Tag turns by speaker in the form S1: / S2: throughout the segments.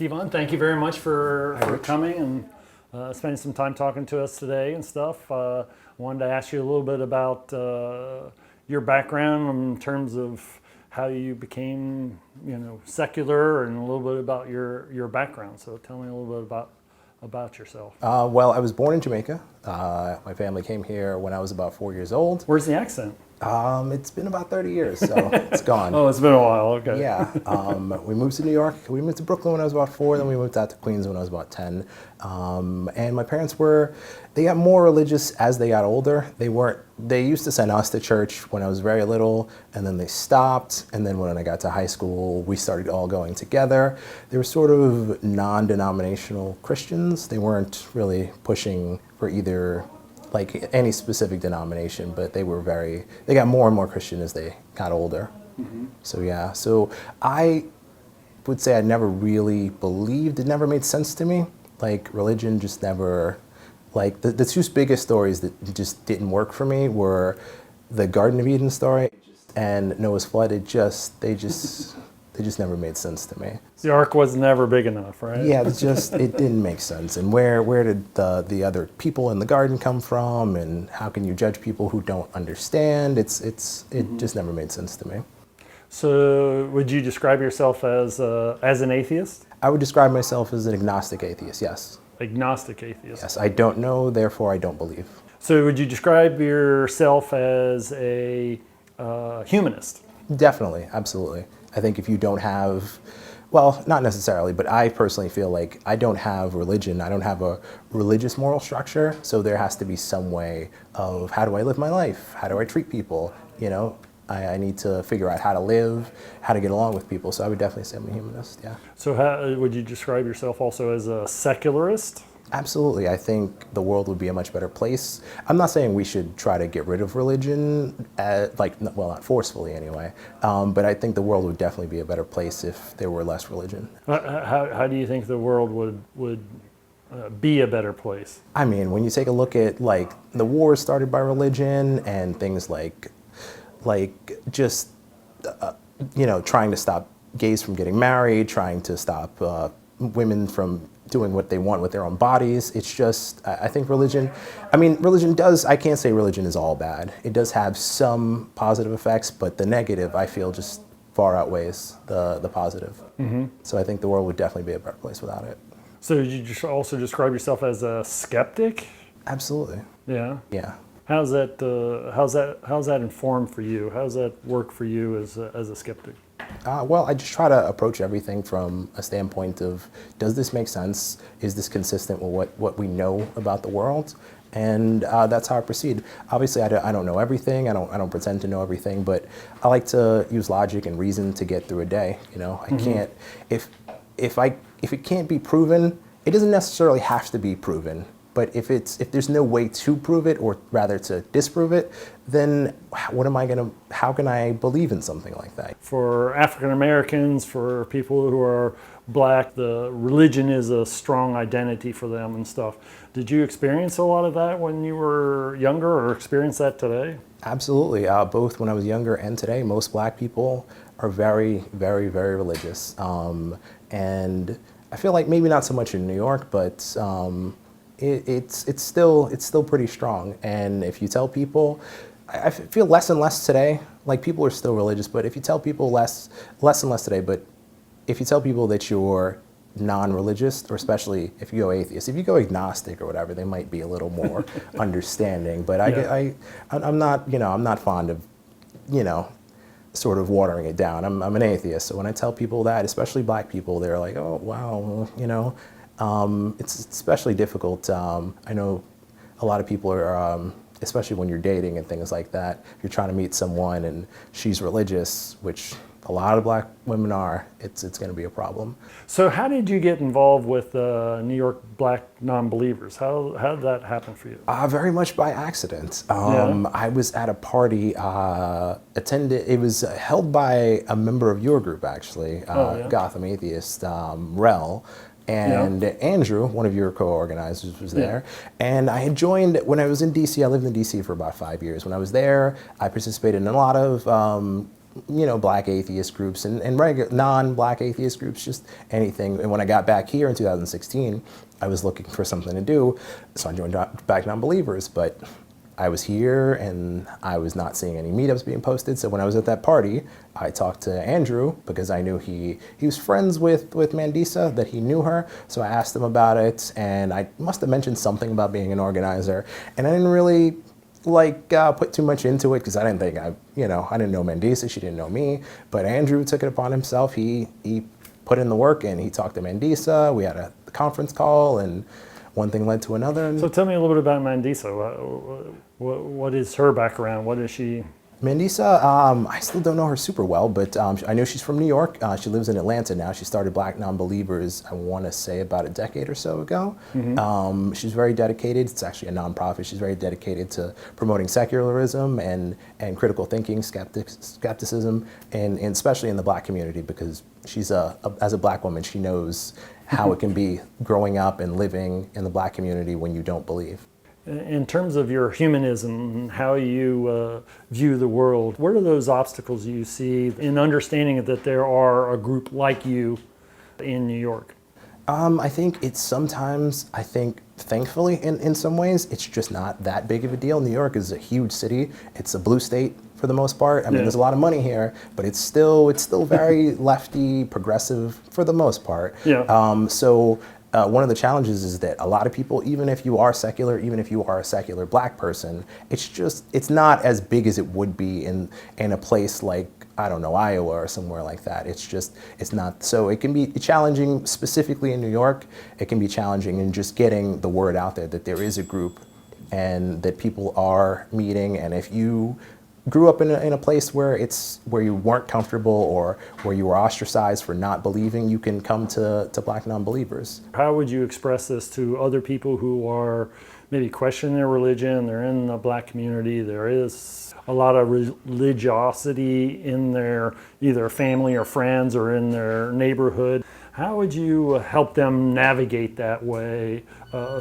S1: Kevon, thank you very much for coming and spending some time talking to us today and stuff. Wanted to ask you a little bit about your background in terms of how you became, secular, and a little bit about your background. So tell me a little bit about yourself.
S2: Well, I was born in Jamaica. My family came here when I was about 4 years old.
S1: Where's the accent?
S2: It's been about 30 years, so it's gone.
S1: Oh, it's been a while. Okay.
S2: Yeah. We moved to New York. We moved to Brooklyn when I was about 4. Then we moved out to Queens when I was about 10. And my parents they got more religious as they got older. They used to send us to church when I was very little, and then they stopped. And then when I got to high school, we started all going together. They were sort of non-denominational Christians. They weren't really pushing for either like any specific denomination, but they got more and more Christian as they got older. Mm-hmm. So I would say I never really believed, it never made sense to me. Like religion just never, like the two biggest stories that just didn't work for me were the Garden of Eden story and Noah's flood. They just never made sense to me.
S1: The ark was never big enough, right?
S2: Yeah, it didn't make sense. And where did the other people in the garden come from? And how can you judge people who don't understand? It just never made sense to me.
S1: So would you describe yourself as an atheist?
S2: I would describe myself as an agnostic atheist, yes.
S1: Agnostic atheist.
S2: Yes, I don't know, therefore I don't believe.
S1: So would you describe yourself as a humanist?
S2: Definitely, absolutely. I think if you don't have, well, not necessarily, but I personally feel like I don't have religion. I don't have a religious moral structure, so there has to be some way of how do I live my life? How do I treat people? I need to figure out how to live, how to get along with people. So I would definitely say I'm a humanist, yeah.
S1: So how would you describe yourself also as a secularist?
S2: Absolutely. I think the world would be a much better place. I'm not saying we should try to get rid of religion, not forcefully anyway, but I think the world would definitely be a better place if there were less religion.
S1: How do you think the world would be a better place?
S2: I mean, when you take a look at like the wars started by religion and things like just, trying to stop gays from getting married, trying to stop women from doing what they want with their own bodies. It's just, I think religion does, I can't say religion is all bad. It does have some positive effects, but the negative, I feel, just far outweighs the positive. Mm-hmm. So I think the world would definitely be a better place without it.
S1: So you just also describe yourself as a skeptic?
S2: Absolutely.
S1: Yeah?
S2: Yeah.
S1: How's that informed for you? How's that work for you as a skeptic?
S2: Well, I just try to approach everything from a standpoint of, does this make sense? Is this consistent with what we know about the world? And that's how I proceed. Obviously, I don't know everything. I don't pretend to know everything, but I like to use logic and reason to get through a day. I can't, if it can't be proven, it doesn't necessarily have to be proven. But if there's no way to prove it, or rather to disprove it, then how can I believe in something like that?
S1: For African Americans, for people who are black, the religion is a strong identity for them and stuff. Did you experience a lot of that when you were younger, or experience that today?
S2: Absolutely, both when I was younger and today. Most black people are very, very, very religious. And I feel like maybe not so much in New York, but it's still pretty strong. And if you tell people, I feel less and less today, like people are still religious, but if you tell people less and less today, but if you tell people that you're non-religious, or especially if you go atheist, if you go agnostic or whatever, they might be a little more understanding. But I'm not fond of, sort of watering it down. I'm an atheist, so when I tell people that, especially black people, they're like, oh wow, it's especially difficult. I know a lot of people are, especially when you're dating and things like that, you're trying to meet someone and she's religious, which a lot of black women are, it's going to be a problem.
S1: So how did you get involved with New York Black Non-Believers? How did that happen for you?
S2: Very much by accident. I was at a party, it was held by a member of your group, actually, Gotham Atheist, Rel. And Andrew, one of your co-organizers, was there. And I had joined when I was in DC. I lived in DC for about 5 years. When I was there, I participated in a lot of black atheist groups and regular non-black atheist groups, just anything. And when I got back here in 2016, I was looking for something to do, so I joined Back Non-Believers. But I was here and I was not seeing any meetups being posted. So when I was at that party, I talked to Andrew because I knew he was friends with Mandisa, that he knew her. So I asked him about it, and I must have mentioned something about being an organizer, and I didn't really put too much into it because I didn't think I didn't know Mandisa, she didn't know me. But Andrew took it upon himself. He put in the work and he talked to Mandisa. We had a conference call, and one thing led to another.
S1: So tell me a little bit about Mandisa. What is her background? What is she?
S2: Mandisa, I still don't know her super well, but I know she's from New York. She lives in Atlanta now. She started Black Non-Believers, I want to say, about a decade or so ago. Mm-hmm. She's very dedicated. It's actually a nonprofit. She's very dedicated to promoting secularism and critical thinking, skepticism, and especially in the black community, because she's as a black woman, she knows how it can be growing up and living in the black community when you don't believe.
S1: In terms of your humanism, how you view the world, what are those obstacles you see in understanding that there are a group like you in New York?
S2: I think it's sometimes, thankfully, in some ways, it's just not that big of a deal. New York is a huge city. It's a blue state for the most part. I mean, there's a lot of money here, but it's still very lefty, progressive for the most part.
S1: Yeah.
S2: So one of the challenges is that a lot of people, even if you are secular, even if you are a secular black person, it's not as big as it would be in a place like, I don't know, Iowa or somewhere like that. It's not. So it can be challenging specifically in New York. It can be challenging in just getting the word out there that there is a group and that people are meeting. And if you grew up in a place where you weren't comfortable or where you were ostracized for not believing, you can come to Black Non-Believers.
S1: How would you express this to other people who are maybe questioning their religion? They're in the black community. There is a lot of religiosity in their either family or friends or in their neighborhood. How would you help them navigate that way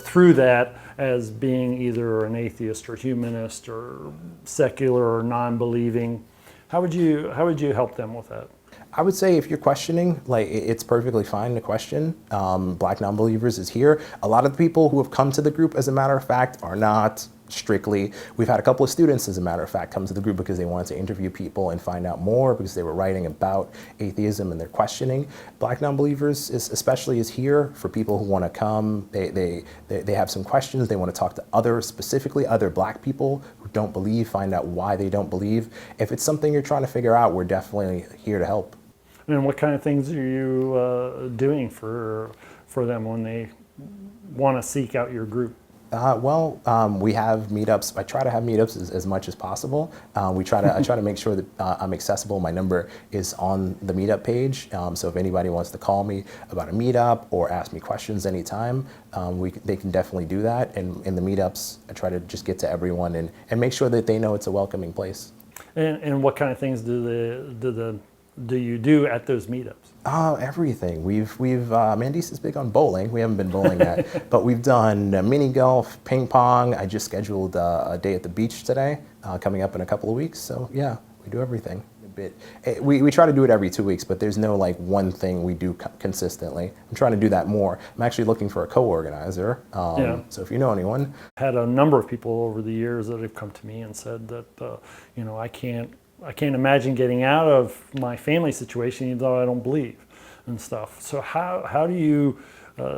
S1: through that as being either an atheist or humanist or secular or non-believing? How would you help them with that?
S2: I would say if you're questioning, it's perfectly fine to question. Black Non-Believers is here. A lot of the people who have come to the group, as a matter of fact, are not strictly. We've had a couple of students, as a matter of fact, come to the group because they wanted to interview people and find out more because they were writing about atheism and they're questioning. Black Non-Believers is here for people who want to come. They have some questions. They want to talk to specifically other black people who don't believe, find out why they don't believe. If it's something you're trying to figure out, we're definitely here to help.
S1: And what kind of things are you doing for them when they want to seek out your group?
S2: We have meetups. I try to have meetups as much as possible. I try to make sure that I'm accessible. My number is on the meetup page. So if anybody wants to call me about a meetup or ask me questions anytime, they can definitely do that. And in the meetups, I try to just get to everyone and make sure that they know it's a welcoming place.
S1: And what kind of things do you do at those meetups?
S2: Everything. Mandisa is big on bowling. We haven't been bowling yet, but we've done mini golf, ping pong. I just scheduled a day at the beach today, coming up in a couple of weeks. So yeah, we do everything. We try to do it every 2 weeks, but there's no one thing we do consistently. I'm trying to do that more. I'm actually looking for a co-organizer. So if you know anyone.
S1: I had a number of people over the years that have come to me and said that, I can't imagine getting out of my family situation even though I don't believe and stuff. So how do you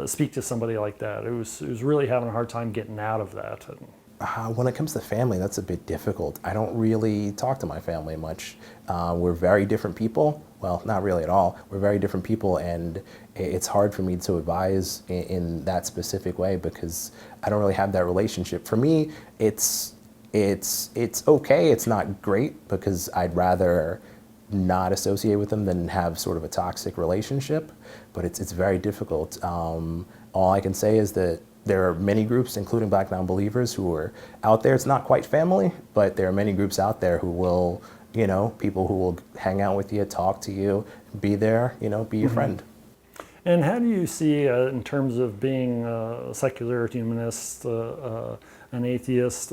S1: speak to somebody like that who's really having a hard time getting out of that?
S2: When it comes to family, that's a bit difficult. I don't really talk to my family much. We're very different people. Well, not really at all. We're very different people, and it's hard for me to advise in that specific way because I don't really have that relationship. For me, it's okay. It's not great because I'd rather not associate with them than have sort of a toxic relationship, but it's very difficult. All I can say is that there are many groups, including Black Non-Believers, who are out there. It's not quite family, but there are many groups out there who will, people who will hang out with you, talk to you, be there, be your friend.
S1: And how do you see, in terms of being a secular humanist, an atheist,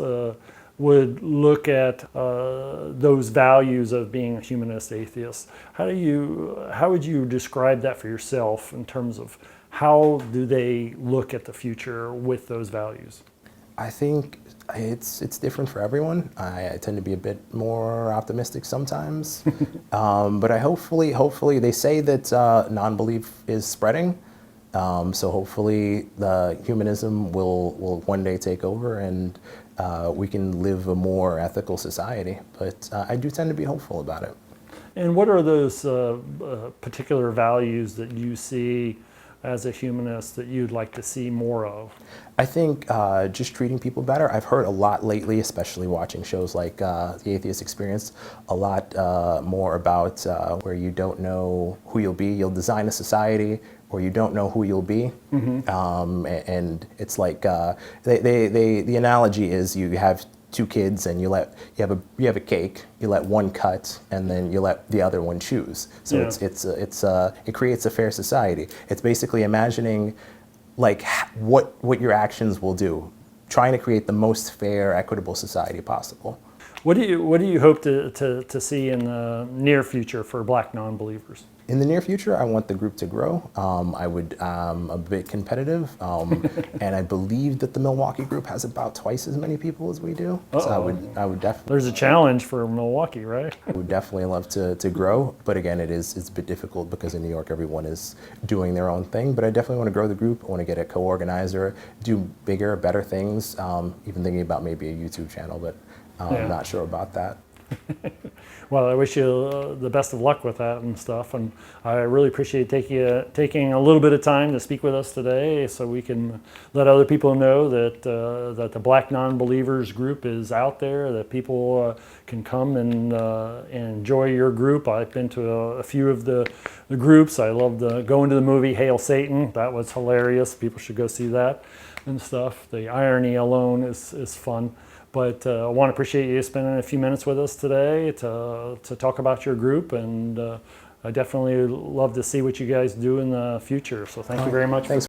S1: would look at those values of being a humanist atheist, how would you describe that for yourself in terms of how do they look at the future with those values?
S2: I think it's different for everyone. I tend to be a bit more optimistic sometimes, but hopefully they say that non-belief is spreading. So hopefully the humanism will one day take over and we can live a more ethical society. But I do tend to be hopeful about it.
S1: And what are those particular values that you see as a humanist that you'd like to see more of?
S2: I think just treating people better. I've heard a lot lately, especially watching shows like The Atheist Experience, a lot more about where you don't know who you'll be. You'll design a society or you don't know who you'll be. And it's like, the analogy is you have two kids and you have a cake, you let one cut and then you let the other one choose. So it creates a fair society. It's basically imagining like what your actions will do, trying to create the most fair, equitable society possible.
S1: What do you hope to see in the near future for Black non-believers?
S2: In the near future, I want the group to grow. I'm a bit competitive, and I believe that the Milwaukee group has about twice as many people as we do. So I would definitely.
S1: There's a challenge for Milwaukee, right?
S2: I would definitely love to grow, but again, it's a bit difficult because in New York, everyone is doing their own thing. But I definitely want to grow the group. I want to get a co-organizer, do bigger, better things. Even thinking about maybe a YouTube channel, but I'm not sure about that.
S1: Well, I wish you the best of luck with that and stuff, and I really appreciate taking a little bit of time to speak with us today, so we can let other people know that that the Black Non-Believers group is out there, that people can come and enjoy your group. I've been to a few of the groups. I loved going to the movie Hail Satan. That was hilarious. People should go see that and stuff. The irony alone is fun. But I want to appreciate you spending a few minutes with us today to talk about your group, and I definitely love to see what you guys do in the future. So thank you very much.
S2: Thanks.